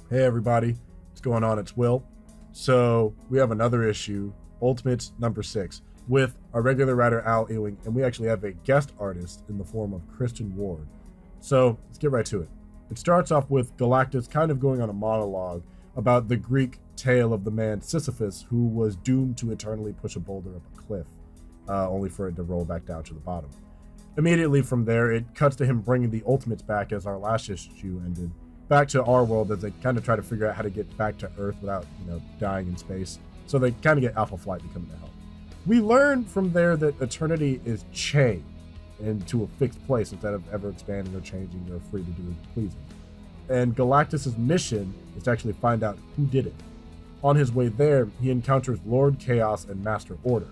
Hey everybody, what's going on? It's Will. So we have another issue, Ultimates number 6, with our regular writer Al Ewing, and we actually have a guest artist in the form of Christian Ward. So let's get right to it. It starts off with Galactus kind of going on a monologue about the Greek tale of the man Sisyphus, who was doomed to eternally push a boulder up a cliff, only for it to roll back down to the bottom. Immediately from there, it cuts to him bringing the Ultimates back as our last issue ended, back to our world as they kind of try to figure out how to get back to Earth without, dying in space. So they kind of get Alpha Flight to come to help. We learn from there that eternity is chained into a fixed place instead of ever expanding or changing or free to do as pleasing. And Galactus's mission is to actually find out who did it. On his way there, he encounters Lord Chaos and Master Order,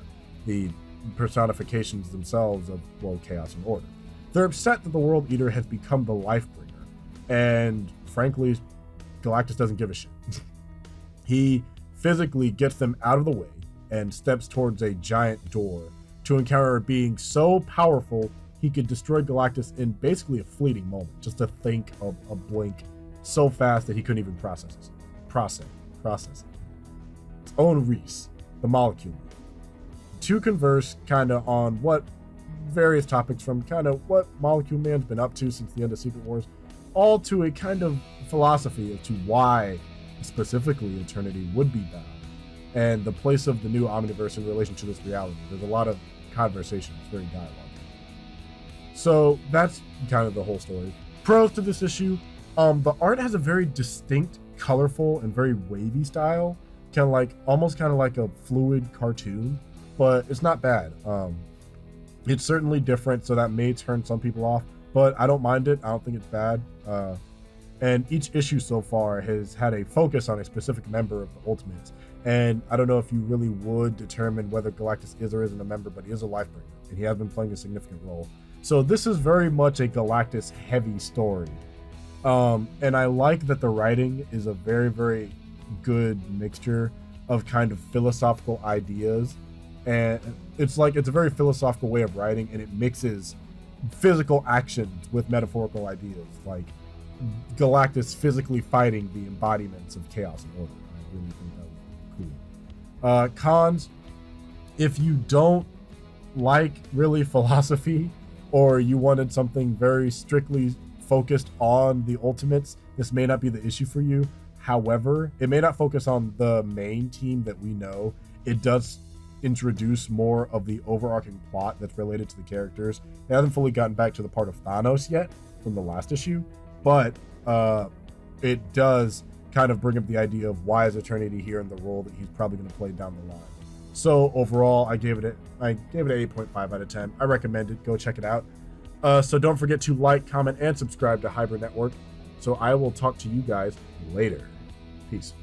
the personifications themselves of Lord Chaos and Order. They're upset that the World Eater has become the Lifebringer, and frankly, Galactus doesn't give a shit. He physically gets them out of the way and steps towards a giant door to encounter a being so powerful he could destroy Galactus in basically a fleeting moment, just to think of a blink so fast that he couldn't even process it. Its own Reese, the Molecule Man. To converse kind of on what various topics from kind of what Molecule Man's been up to since the end of Secret Wars, all to a kind of philosophy as to why specifically eternity would be bound, and the place of the new Omniverse in relation to this reality. There's a lot of conversation, it's very dialogue. So that's kind of the whole story. Pros to this issue, the art has a very distinct, colorful, and very wavy style, almost like a fluid cartoon, but it's not bad. It's certainly different, so that may turn some people off, but I don't mind it. I don't think it's bad. And each issue so far has had a focus on a specific member of the Ultimates. And I don't know if you really would determine whether Galactus is or isn't a member, but he is a Lifebringer, and he has been playing a significant role. So this is very much a Galactus heavy story. And I like that the writing is a very, very good mixture of kind of philosophical ideas. And it's a very philosophical way of writing, and it mixes physical actions with metaphorical ideas, like Galactus physically fighting the embodiments of chaos and order. I really think that was cool. Cons, if you don't like really philosophy, or you wanted something very strictly focused on the Ultimates, this may not be the issue for you. However, it may not focus on the main team that we know. It does introduce more of the overarching plot that's related to the characters. They haven't fully gotten back to the part of Thanos yet from the last issue, but it does kind of bring up the idea of why is Eternity here in the role that he's probably going to play down the line. So overall, I gave it an 8.5 out of 10. I recommend it. Go check it out. So don't forget to like, comment, and subscribe to Hybrid Network. So I will talk to you guys later. Peace.